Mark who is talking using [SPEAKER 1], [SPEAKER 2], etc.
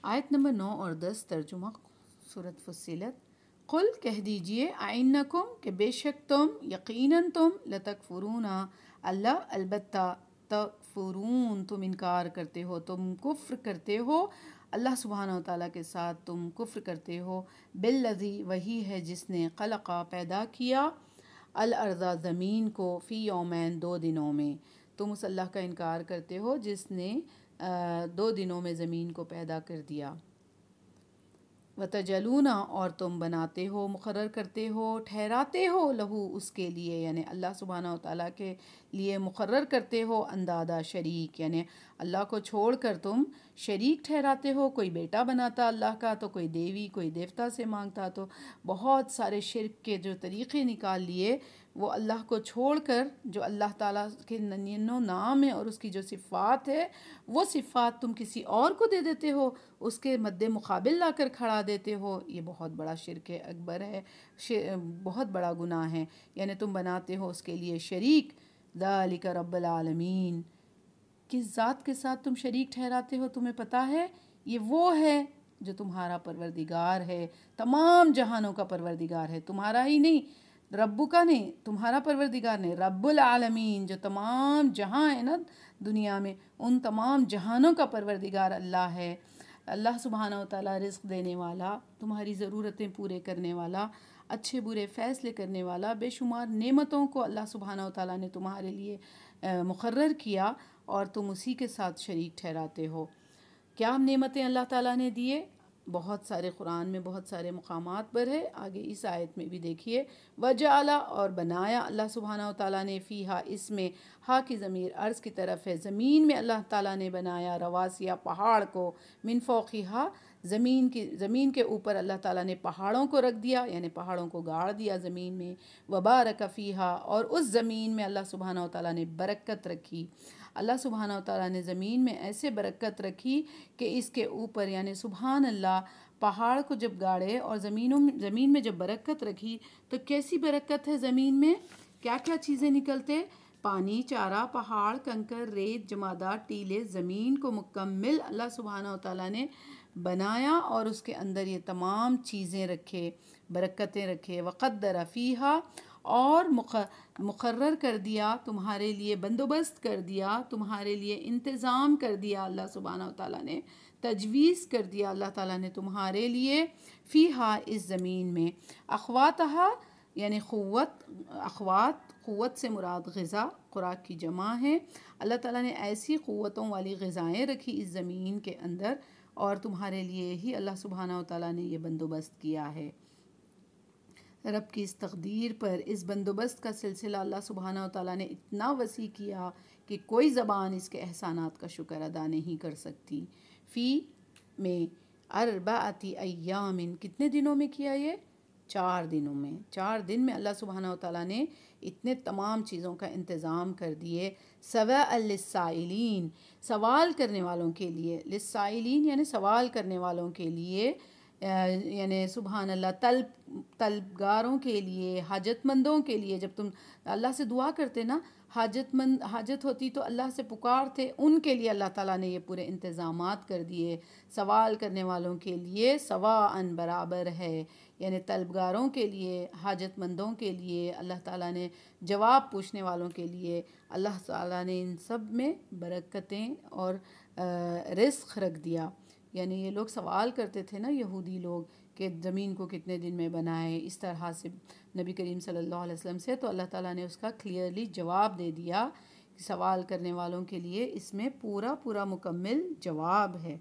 [SPEAKER 1] آیت نمبر 9 اور 10 ترجمہ سورۃ فصلت۔ قل کہہ دیجئے اَإِنَّکُم کہ بے شک تم یقیناً تم لتکفرون اللہ البتہ تکفرون تم انکار کرتے ہو، تم کفر کرتے ہو اللہ سبحانہ وتعالیٰ کے ساتھ، تم کفر کرتے ہو بالذی وہی ہے جس نے خلقا پیدا کیا الارض زمین کو فی یومین 2 دنوں میں، تم اس اللہ کا انکار کرتے ہو جس نے 2 دنوں میں زمین کو پیدا کر دیا۔ وَتَجَلُونَ اور تم بناتے ہو، مقرر کرتے ہو، ٹھہراتے ہو لہو اس کے لیے، یعنی اللہ سبحانہ وتعالیٰ کے لیے مقرر کرتے ہو اندادا شریک، یعنی اللہ کو چھوڑ کر تم شریک ٹھہراتے ہو، کوئی بیٹا بناتا اللہ کا تو کوئی دیوی، کوئی دیوتا سے مانگتا، تو بہت سارے شرک کے جو طریقے نکال لیے وہ اللہ کو چھوڑ کر، جو اللہ تعالیٰ کے ننینو نام ہے اور اس کی جو صفات ہے وہ صفات تم کسی اور کو دے دیتے ہو، اس کے مد مقابل لا کر کھڑا دیتے ہو، یہ بہت بڑا شرک اکبر ہے، بہت بڑا گناہ ہے، یعنی تم بناتے ہو اس کے لیے شریک۔ ذالک رب العالمین، کس ذات کے ساتھ تم شریک ٹھہراتے ہو تمہیں پتہ ہے؟ یہ وہ ہے جو تمہارا پروردگار ہے، تمام جہانوں کا پروردگار ہے، تمہارا ہی نہیں، ربو کا نہیں، تمہارا پروردگار نہیں، رب العالمین جو تمام جہاں ہے نا دنیا میں، ان تمام جہانوں کا پروردگار اللہ ہے۔ اللہ سبحانہ وتعالیٰ رزق دینے والا، تمہاری ضرورتیں پورے کرنے والا، اچھے برے فیصلے کرنے والا، بے شمار نعمتوں کو اللہ سبحانہ وتعالیٰ نے تمہارے لیے مقرر کیا اور تم اسی کے ساتھ شریک ٹھہراتے ہو۔ کیا نعمتیں اللہ تعالیٰ نے دیے؟ بہت سارے قرآن میں بہت سارے مقامات پر ہے، آگے اس آیت میں بھی دیکھیے۔ وَجَعَلَ اور بنایا اللہ سبحانہ وتعالیٰ نے فیہا اس میں، ہا کی ضمیر عرض کی طرف ہے، زمین میں اللہ تعالیٰ نے بنایا رواسیا پہاڑ کو، من فوقہا زمین کے اوپر اللہ تعالیٰ نے پہاڑوں کو رکھ دیا، یعنی پہاڑوں کو گاڑ دیا زمین میں، وبارک فیہا اور اس زمین میں اللہ سبحانہ وتعالیٰ نے برکت رکھی، اللہ سبحانہ وتعالیٰ نے زمین میں ایسے برکت رکھی کہ اس کے اوپر، یعنی سبحان اللہ، پہاڑ کو جب گاڑے اور زمین میں جب برکت رکھی تو کیسی برکت ہے زمین میں، کیا کیا چیزیں نکلتے؟ پانی، چارہ، پہاڑ، کنکر، ریت، جمادات، ٹیلے، زمین کو مکمل اللہ سبحانہ وتعالیٰ نے بنایا اور اس کے اندر یہ تمام چیزیں رکھے، برکتیں رکھے۔ وقدر فیہا اور مقرر کر دیا تمہارے لیے، بندوبست کر دیا تمہارے لیے، انتظام کر دیا اللہ سبحانہ وتعالیٰ نے، تجویز کر دیا اللہ تعالیٰ نے تمہارے لیے، فیہا اس زمین میں، اخواتہا یعنی قوت سے مراد غذا، خوراک کی جمع ہے، اللہ تعالیٰ نے ایسی قوتوں والی غذائیں رکھی اس زمین کے اندر اور تمہارے لیے ہی اللہ سبحانہ وتعالیٰ نے یہ بندوبست کیا ہے۔ رب کی اس تقدیر پر، اس بندوبست کا سلسلہ اللہ سبحانہ وتعالیٰ نے اتنا وسیع کیا کہ کوئی زبان اس کے احسانات کا شکر ادا نہیں کر سکتی۔ فی میں، اربعۃ ایام کتنے دنوں میں کیا یہ؟ 4 دنوں میں، 4 دن میں اللہ سبحانہ وتعالیٰ نے اتنے تمام چیزوں کا انتظام کر دیے۔ سواء للسائلین سوال کرنے والوں کے لیے، للسائلین یعنی سوال کرنے والوں کے لیے، یعنی سبحان اللہ، طلبگاروں کے لیے، حاجت مندوں کے لیے، جب تم اللہ سے دعا کرتے نا، حاجت ہوتی تو اللہ سے پکارتے، ان کے لیے اللہ تعالیٰ نے یہ پورے انتظامات کر دیے۔ سوال کرنے والوں کے لیے سواء برابر ہے، یعنی طلبگاروں کے لیے، حاجت مندوں کے لیے، اللہ تعالیٰ نے جواب پوچھنے والوں کے لیے، اللہ تعالیٰ نے ان سب میں برکتیں اور رزق رکھ دیا۔ یعنی یہ لوگ سوال کرتے تھے نا، یہودی لوگ، کہ زمین کو کتنے دن میں بنائے، اس طرح سے نبی کریم صلی اللہ علیہ وسلم سے، تو اللہ تعالیٰ نے اس کا کلیئرلی جواب دے دیا کہ سوال کرنے والوں کے لیے اس میں پورا مکمل جواب ہے۔